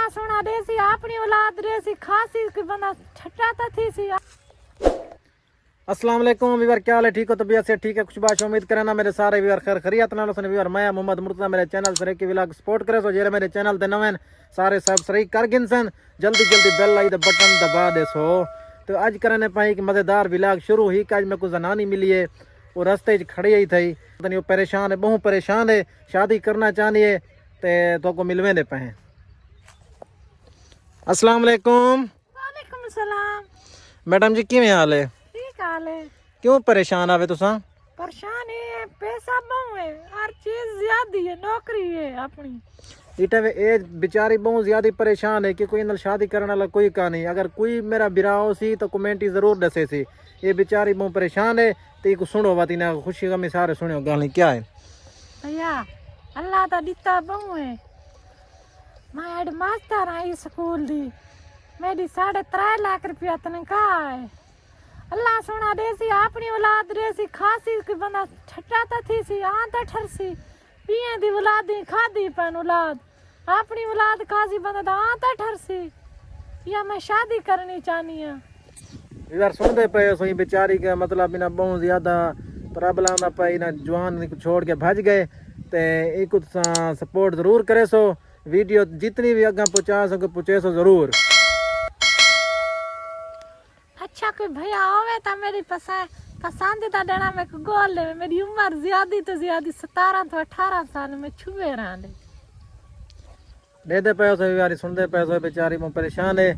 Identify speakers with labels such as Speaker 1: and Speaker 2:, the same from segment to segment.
Speaker 1: सोना देसी अपनी औलाद रेसी खासी के बंदा छटाता थी सी।
Speaker 2: अस्सलाम वालेकुम वीवर, क्या हाल है? ठीक हो? तबीयत से ठीक है? कुछ बात उम्मीद करे ना मेरे सारे वीवर खैर खरियत नाल सुन वीवर। मैं मोहम्मद मुर्तजा मेरे चैनल सरे के व्लॉग सपोर्ट करे सो जेरे मेरे चैनल ते नवें सारे सब्सक्राइब कर गिनसन, जल्दी जल्दी बेल आई द बटन दबा दे सो। तो आज करने पाई कि मज़ेदार व्लॉग शुरू ही आज मेरे को जनानी मिली है वो रस्ते खड़ी ही थी तनी वो परेशान है, बहुत परेशान है, शादी करना चाहनी है तो को मिलवे दे पाए। अस्सलाम वालेकुम।
Speaker 1: वालेकुम सलाम।
Speaker 2: मैडम जी किवें हाल है?
Speaker 1: ठीक हाल है।
Speaker 2: क्यों परेशान आवे तुसा?
Speaker 1: परेशान है, पैसा बहु है, हर चीज ज्यादा है, नौकरी है अपनी
Speaker 2: इटा वे एज बेचारी बहुत ज्यादा परेशान है कि कोई नल शादी करने वाला कोई का नहीं। अगर कोई मेरा बिराओ सी तो कमेंट जरूर दसे सी। ये बेचारी बहुत परेशान है तो को सुनो बात ना खुशी गमी सारे सुनो गाली क्या है
Speaker 1: भैया। अल्लाह दा दिता बहु है। मैं हेड मास्टर आई स्कूल दी, मेरी 3.5 लाख रुपया तनख्वाह है। अल्लाह सोना देसी अपनी औलाद रेसी खासी के बंदा छटाता थी सी आंता ठरसी पिए दी औलाद खादी पन औलाद अपनी औलाद खासी बंदा आंता ठरसी या मैं शादी करनी चाहनी है।
Speaker 2: यार सुनते पे सो बेचारी का मतलब बिना बहुत ज्यादा प्रॉब्लम ना पाई ना जवान को छोड़ के भज गए ते एक सपोर्ट जरूर करे सो। वीडियो जितनी भी अगर पहुंचा सको पहुंचे सो जरूर।
Speaker 1: अच्छा कोई भैया होवे ता मेरी पसंदीदा देना में गोल ले। मेरी उम्र ज्यादा तो ज्यादा 17 तो 18 साल में छुए रहने
Speaker 2: दे पैसो यार सुनते पैसो बेचारी में परेशान है।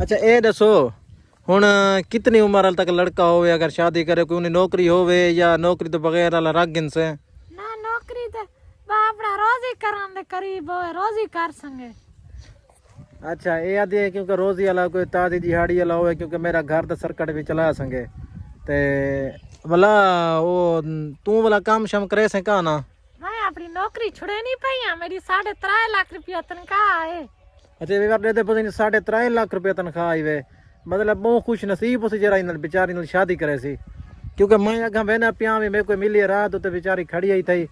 Speaker 2: अच्छा ये दसो हुन कितनी उम्र तक लड़का होवे अगर शादी करे कोई नौकरी होवे या नौकरी तो बगैर वाला रागिन से
Speaker 1: ना नौकरी तो बापड़ा रोजी करन दे करीब होवे रोजी कर संगे।
Speaker 2: अच्छा ये आदि है क्योंकि रोजी वाला कोई ताजी दिहाड़ी वाला होवे क्योंकि मेरा घर तो सरकट भी चला संगे ते भला वो तू वाला काम शाम करे से का ना।
Speaker 1: मैं अपनी नौकरी छुड़े नहीं पाई, मेरी 3.5 लाख रुपया तनख्वाह है।
Speaker 2: अच्छा वे दे पता 3.5 लाख रुपया तनख्वाह आई वे मतलब बहुत खुश नसीब उसी जरा इन बेचारी नाल शादी करे सी क्योंकि मैं अगा बहना पिया में मेरे को मिली रात तो बेचारी खड़ी आई थी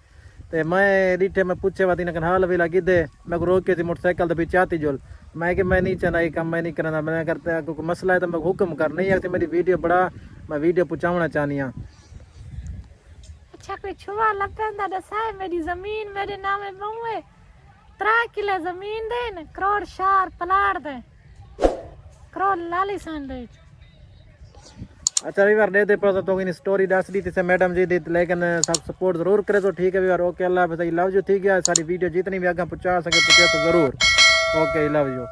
Speaker 2: ते मैं डिठे में पूछे बाती ना हाल भी लगी दे मैं को रोक के थी मोटरसाइकिल तो पीछे आती जोल मैं कि मैं नहीं चाहना ये काम मैं नहीं करना मैं करता कोई मसला है तो मैं हुक्म कर नहीं है मेरी वीडियो बड़ा मैं वीडियो पहुँचाना चाहनी हाँ।
Speaker 1: अच्छा कोई छुआ लगता दसा है मेरी जमीन मेरे नाम है बहु है 3 किले जमीन दे न करोड़ शार प्लाट दे करोड़ लालिसान दे।
Speaker 2: अच्छा वीवर दे पर तो इन स्टोरी दस दी थी मैडम जी दी लेकिन सब सपोर्ट जरूर करे तो ठीक है वीवर। ओके अल्लाह हाफिज़, लव यू। ठीक है सारी वीडियो जितनी भी आगे पहुँचा सके पहुँचे तो जरूर। Okay love you.